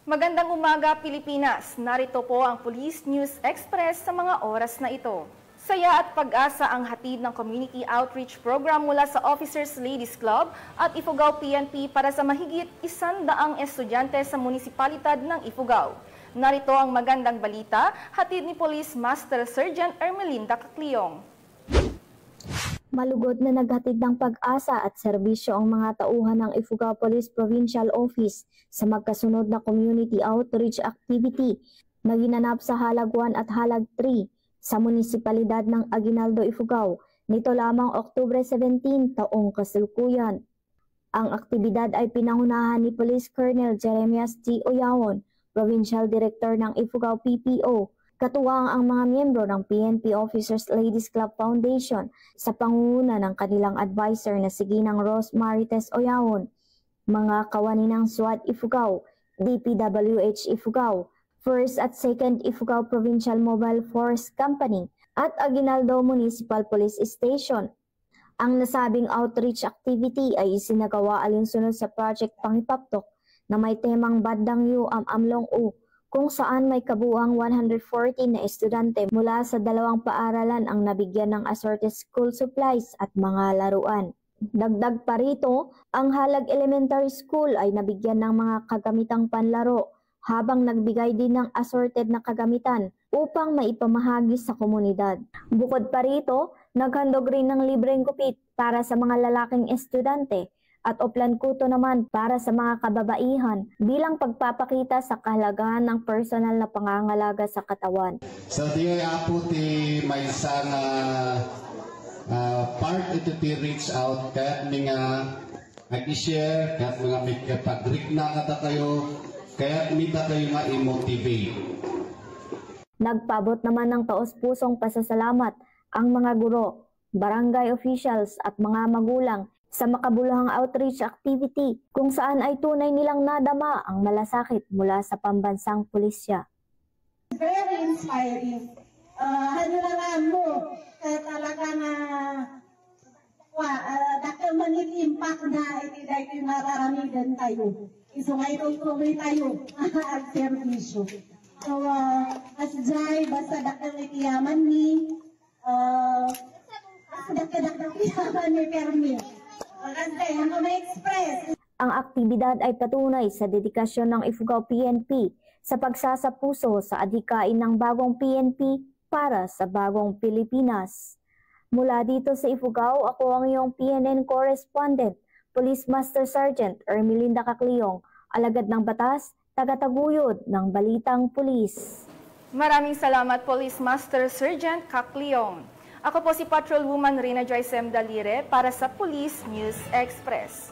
Magandang umaga, Pilipinas. Narito po ang Police News Express sa mga oras na ito. Saya at pag-asa ang hatid ng Community Outreach Program mula sa Officers Ladies Club at Ifugao PNP para sa mahigit 100 estudyante sa munisipalidad ng Ifugao. Narito ang magandang balita, hatid ni Police Master Sergeant Ermelinda Cacliong. Malugod na naghatid ng pag-asa at serbisyo ang mga tauhan ng Ifugao Police Provincial Office sa magkasunod na community outreach activity na ginanap sa Halag 1 at Halag 3 sa munisipalidad ng Aguinaldo, Ifugao nito lamang Oktubre 17 taong kasalukuyan. Ang aktibidad ay pinangunahan ni Police Colonel Jeremias G. Oyawon, Provincial Director ng Ifugao PPO, katuwang ang mga miyembro ng PNP Officers Ladies Club Foundation sa pangunguna ng kanilang advisor na si Ginang Rose Marites Oyawon, mga kawani ng SWAT Ifugao, DPWH Ifugao, 1st at 2nd Ifugao Provincial Mobile Force Company at Aguinaldo Municipal Police Station. Ang nasabing outreach activity ay isinagawa alinsunod sa Project Pangipaptok na may temang Bandang Yu Amlong U, kung saan may kabuuang 114 na estudyante mula sa 2 paaralan ang nabigyan ng assorted school supplies at mga laruan. Dagdag pa rito, ang Halag Elementary School ay nabigyan ng mga kagamitang panlaro habang nagbigay din ng assorted na kagamitan upang maipamahagi sa komunidad. Bukod pa rito, naghandog rin ng libreng gupit para sa mga lalaking estudyante at oplan kuto naman para sa mga kababaihan bilang pagpapakita sa kahalagahan ng personal na pangangalaga sa katawan. So di apo ti may isang part ito ti reach out kahit mga nag-share, kahit mga may kapag-rig na kata kayo, kahit mita kayo ma-motivate. Nagpabot naman ng taos-pusong pasasalamat ang mga guro, barangay officials at mga magulang sa makabuluhang outreach activity kung saan ay tunay nilang nadama ang malasakit mula sa pambansang pulisya. Very inspiring. Ano na nga mo, talaga na dakil manit impact na itiday ko yung mararamigan tayo. So ngayon tuloy tayo ang servisyo. So as jay, basta dakil itiyaman ni, dakil itiyaman ni permit. Ang aktibidad ay patunay sa dedikasyon ng Ifugao PNP sa pagsasapuso sa adhikain ng bagong PNP para sa bagong Pilipinas. Mula dito sa Ifugao, ako ang iyong PNN correspondent, Police Master Sergeant Ermelinda Cacliong, alagad ng batas, tagataguyod ng balitang pulis. Maraming salamat, Police Master Sergeant Cacliong. Ako po si Patrolwoman Rina Joyce M. Dalire para sa Police News Express.